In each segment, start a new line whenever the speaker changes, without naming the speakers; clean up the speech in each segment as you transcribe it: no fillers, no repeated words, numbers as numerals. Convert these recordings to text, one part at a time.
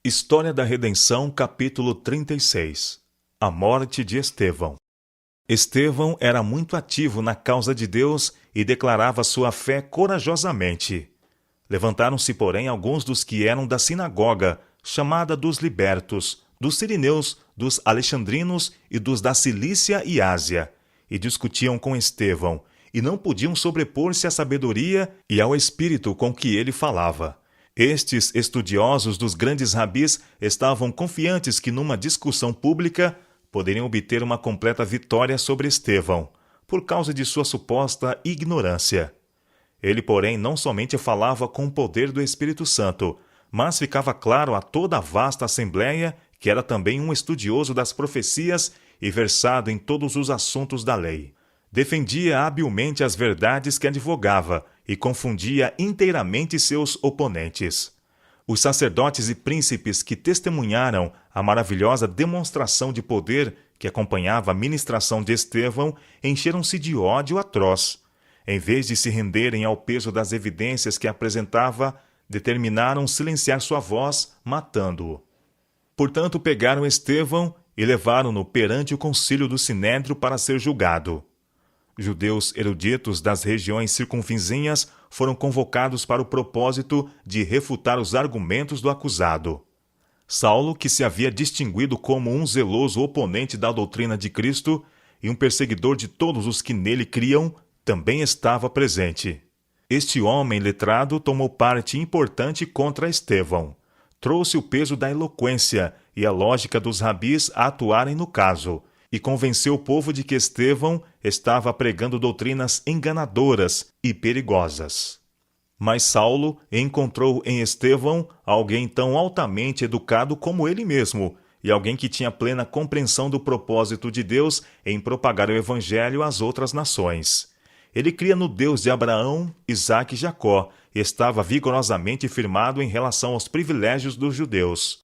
História da Redenção, capítulo 36. A morte de Estevão. Estevão era muito ativo na causa de Deus e declarava sua fé corajosamente. Levantaram-se, porém, alguns dos que eram da sinagoga, chamada dos libertos, dos sirineus, dos alexandrinos e dos da Cilícia e Ásia, e discutiam com Estevão, e não podiam sobrepor-se à sabedoria e ao espírito com que ele falava. Estes estudiosos dos grandes rabis estavam confiantes que numa discussão pública poderiam obter uma completa vitória sobre Estevão, por causa de sua suposta ignorância. Ele, porém, não somente falava com o poder do Espírito Santo, mas ficava claro a toda a vasta assembleia que era também um estudioso das profecias e versado em todos os assuntos da lei. Defendia habilmente as verdades que advogava e confundia inteiramente seus oponentes. Os sacerdotes e príncipes que testemunharam a maravilhosa demonstração de poder que acompanhava a ministração de Estevão encheram-se de ódio atroz. Em vez de se renderem ao peso das evidências que apresentava, determinaram silenciar sua voz, matando-o. Portanto, pegaram Estevão e levaram-no perante o concílio do Sinédrio para ser julgado. Judeus eruditos das regiões circunvizinhas foram convocados para o propósito de refutar os argumentos do acusado. Saulo, que se havia distinguido como um zeloso oponente da doutrina de Cristo e um perseguidor de todos os que nele criam, também estava presente. Este homem letrado tomou parte importante contra Estevão. Trouxe o peso da eloquência e a lógica dos rabis a atuarem no caso, e convenceu o povo de que Estevão estava pregando doutrinas enganadoras e perigosas. Mas Saulo encontrou em Estevão alguém tão altamente educado como ele mesmo, e alguém que tinha plena compreensão do propósito de Deus em propagar o evangelho às outras nações. Ele cria no Deus de Abraão, Isaque e Jacó, e estava vigorosamente firmado em relação aos privilégios dos judeus.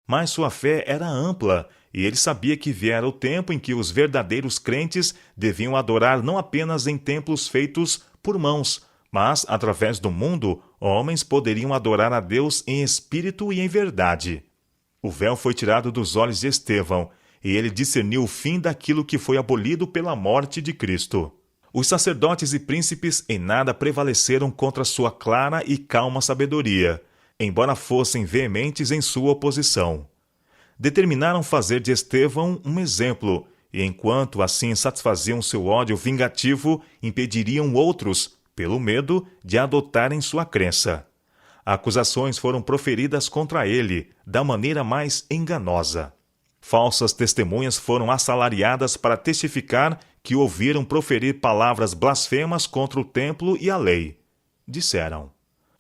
Mas sua fé era ampla, e ele sabia que viera o tempo em que os verdadeiros crentes deviam adorar não apenas em templos feitos por mãos, mas, através do mundo, homens poderiam adorar a Deus em espírito e em verdade. O véu foi tirado dos olhos de Estevão, e ele discerniu o fim daquilo que foi abolido pela morte de Cristo. Os sacerdotes e príncipes em nada prevaleceram contra sua clara e calma sabedoria, embora fossem veementes em sua oposição. Determinaram fazer de Estevão um exemplo, e enquanto assim satisfaziam seu ódio vingativo, impediriam outros, pelo medo, de adotarem sua crença. Acusações foram proferidas contra ele, da maneira mais enganosa. Falsas testemunhas foram assalariadas para testificar que ouviram proferir palavras blasfemas contra o templo e a lei. Disseram: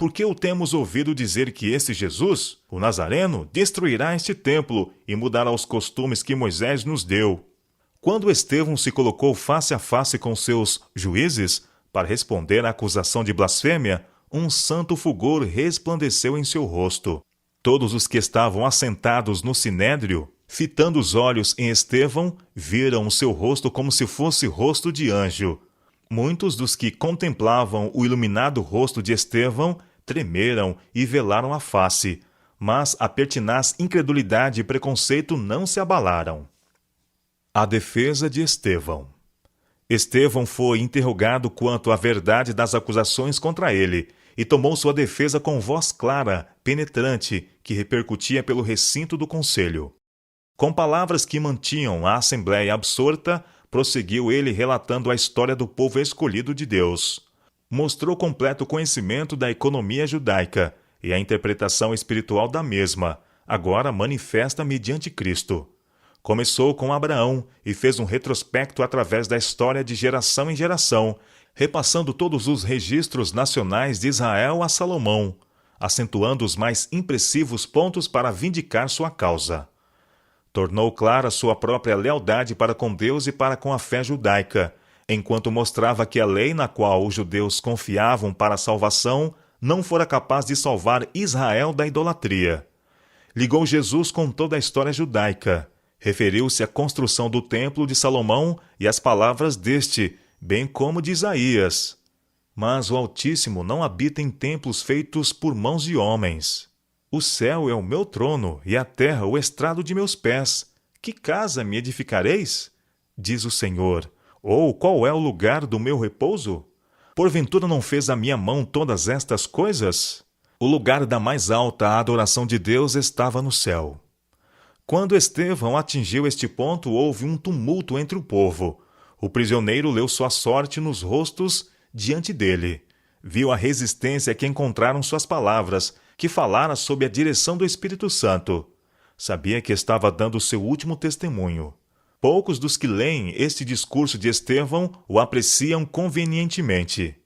porque o temos ouvido dizer que esse Jesus, o Nazareno, destruirá este templo e mudará os costumes que Moisés nos deu. Quando Estevão se colocou face a face com seus juízes, para responder à acusação de blasfêmia, um santo fulgor resplandeceu em seu rosto. Todos os que estavam assentados no sinédrio, fitando os olhos em Estevão, viram o seu rosto como se fosse rosto de anjo. Muitos dos que contemplavam o iluminado rosto de Estevão tremeram e velaram a face, mas a pertinaz incredulidade e preconceito não se abalaram. A defesa de Estevão. Estevão foi interrogado quanto à verdade das acusações contra ele, e tomou sua defesa com voz clara, penetrante, que repercutia pelo recinto do conselho. Com palavras que mantinham a assembleia absorta, prosseguiu ele relatando a história do povo escolhido de Deus. Mostrou completo conhecimento da economia judaica e a interpretação espiritual da mesma, agora manifesta mediante Cristo. Começou com Abraão e fez um retrospecto através da história de geração em geração, repassando todos os registros nacionais de Israel a Salomão, acentuando os mais impressivos pontos para vindicar sua causa. Tornou clara sua própria lealdade para com Deus e para com a fé judaica, enquanto mostrava que a lei na qual os judeus confiavam para a salvação não fora capaz de salvar Israel da idolatria. Ligou Jesus com toda a história judaica. Referiu-se à construção do templo de Salomão e às palavras deste, bem como de Isaías. Mas o Altíssimo não habita em templos feitos por mãos de homens. O céu é o meu trono e a terra o estrado de meus pés. Que casa me edificareis? Diz o Senhor. Ou qual é o lugar do meu repouso? Porventura não fez a minha mão todas estas coisas? O lugar da mais alta adoração de Deus estava no céu. Quando Estevão atingiu este ponto, houve um tumulto entre o povo. O prisioneiro leu sua sorte nos rostos diante dele. Viu a resistência que encontraram suas palavras, que falara sob a direção do Espírito Santo. Sabia que estava dando seu último testemunho. Poucos dos que leem este discurso de Estevão o apreciam convenientemente.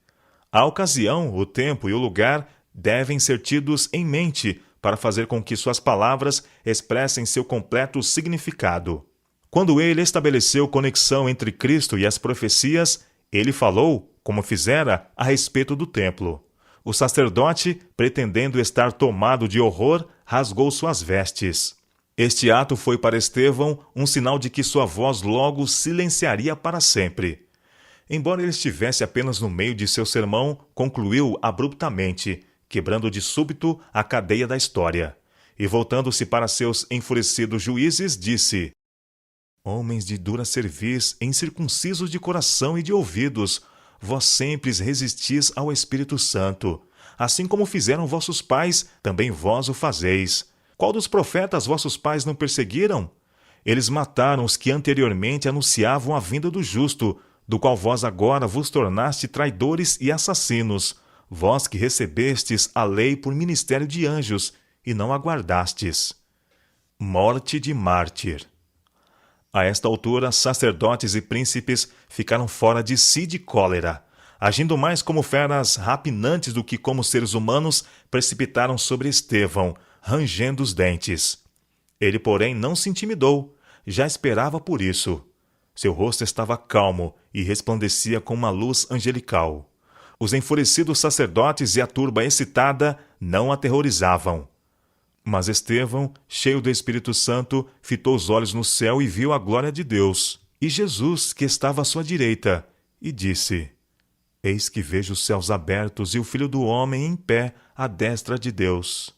A ocasião, o tempo e o lugar devem ser tidos em mente para fazer com que suas palavras expressem seu completo significado. Quando ele estabeleceu conexão entre Cristo e as profecias, ele falou, como fizera, a respeito do templo. O sacerdote, pretendendo estar tomado de horror, rasgou suas vestes. Este ato foi para Estevão um sinal de que sua voz logo silenciaria para sempre. Embora ele estivesse apenas no meio de seu sermão, concluiu abruptamente, quebrando de súbito a cadeia da história. E voltando-se para seus enfurecidos juízes, disse: Homens de dura cerviz, incircuncisos de coração e de ouvidos, vós sempre resistis ao Espírito Santo. Assim como fizeram vossos pais, também vós o fazeis. Qual dos profetas vossos pais não perseguiram? Eles mataram os que anteriormente anunciavam a vinda do justo, do qual vós agora vos tornaste traidores e assassinos, vós que recebestes a lei por ministério de anjos, e não aguardastes. Morte de mártir. A esta altura, sacerdotes e príncipes ficaram fora de si de cólera. Agindo mais como feras rapinantes do que como seres humanos, precipitaram sobre Estevão, rangendo os dentes. Ele, porém, não se intimidou, já esperava por isso. Seu rosto estava calmo e resplandecia com uma luz angelical. Os enfurecidos sacerdotes e a turba excitada não aterrorizavam. Mas Estevão, cheio do Espírito Santo, fitou os olhos no céu e viu a glória de Deus, e Jesus, que estava à sua direita, e disse: Eis que vejo os céus abertos e o Filho do Homem em pé à destra de Deus.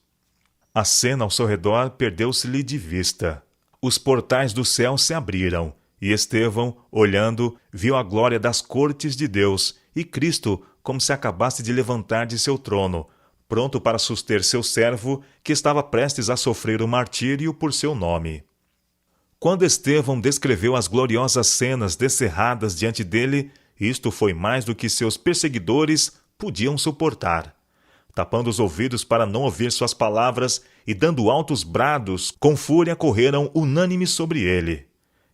A cena ao seu redor perdeu-se-lhe de vista. Os portais do céu se abriram, e Estevão, olhando, viu a glória das cortes de Deus, e Cristo, como se acabasse de levantar de seu trono, pronto para suster seu servo, que estava prestes a sofrer o martírio por seu nome. Quando Estevão descreveu as gloriosas cenas descerradas diante dele, isto foi mais do que seus perseguidores podiam suportar. Tapando os ouvidos para não ouvir suas palavras e dando altos brados, com fúria correram unânimes sobre ele.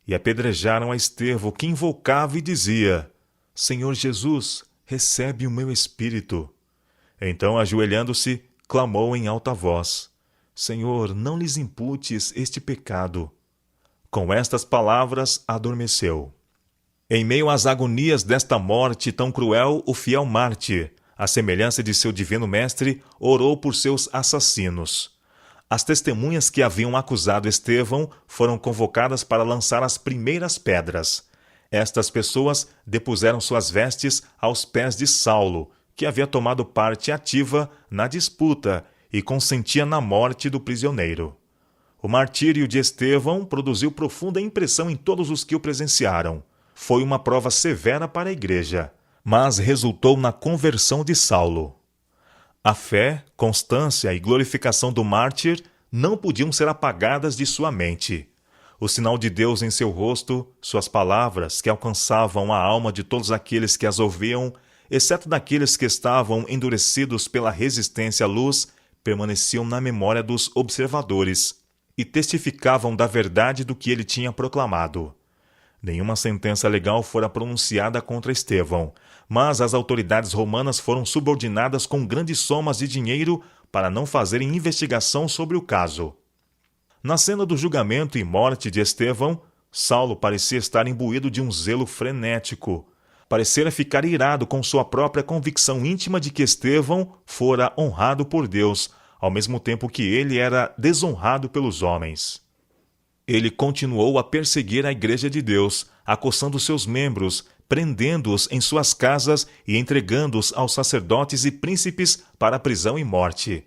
E apedrejaram a Estevão, que invocava e dizia: Senhor Jesus, recebe o meu espírito. Então, ajoelhando-se, clamou em alta voz: Senhor, não lhes imputes este pecado. Com estas palavras, adormeceu. Em meio às agonias desta morte tão cruel, o fiel mártir, à semelhança de seu divino mestre, orou por seus assassinos. As testemunhas que haviam acusado Estevão foram convocadas para lançar as primeiras pedras. Estas pessoas depuseram suas vestes aos pés de Saulo, que havia tomado parte ativa na disputa e consentia na morte do prisioneiro. O martírio de Estevão produziu profunda impressão em todos os que o presenciaram. Foi uma prova severa para a igreja, mas resultou na conversão de Saulo. A fé, constância e glorificação do mártir não podiam ser apagadas de sua mente. O sinal de Deus em seu rosto, suas palavras, que alcançavam a alma de todos aqueles que as ouviam, exceto daqueles que estavam endurecidos pela resistência à luz, permaneciam na memória dos observadores e testificavam da verdade do que ele tinha proclamado. Nenhuma sentença legal fora pronunciada contra Estevão, mas as autoridades romanas foram subordinadas com grandes somas de dinheiro para não fazerem investigação sobre o caso. Na cena do julgamento e morte de Estevão, Saulo parecia estar imbuído de um zelo frenético. Parecera ficar irado com sua própria convicção íntima de que Estevão fora honrado por Deus, ao mesmo tempo que ele era desonrado pelos homens. Ele continuou a perseguir a Igreja de Deus, acossando seus membros, prendendo-os em suas casas e entregando-os aos sacerdotes e príncipes para a prisão e morte.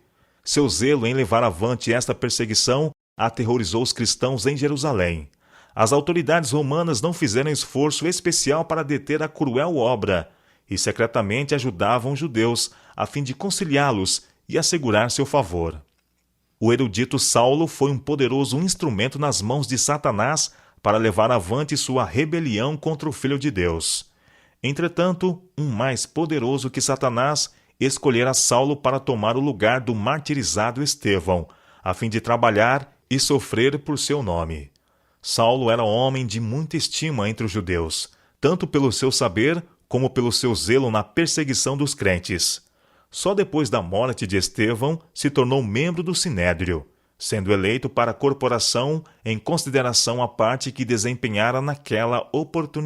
Seu zelo em levar avante esta perseguição aterrorizou os cristãos em Jerusalém. As autoridades romanas não fizeram esforço especial para deter a cruel obra e secretamente ajudavam os judeus a fim de conciliá-los e assegurar seu favor. O erudito Saulo foi um poderoso instrumento nas mãos de Satanás para levar avante sua rebelião contra o Filho de Deus. Entretanto, um mais poderoso que Satanás escolhera Saulo para tomar o lugar do martirizado Estevão, a fim de trabalhar e sofrer por seu nome. Saulo era homem de muita estima entre os judeus, tanto pelo seu saber como pelo seu zelo na perseguição dos crentes. Só depois da morte de Estevão se tornou membro do Sinédrio, sendo eleito para a corporação em consideração à parte que desempenhara naquela oportunidade.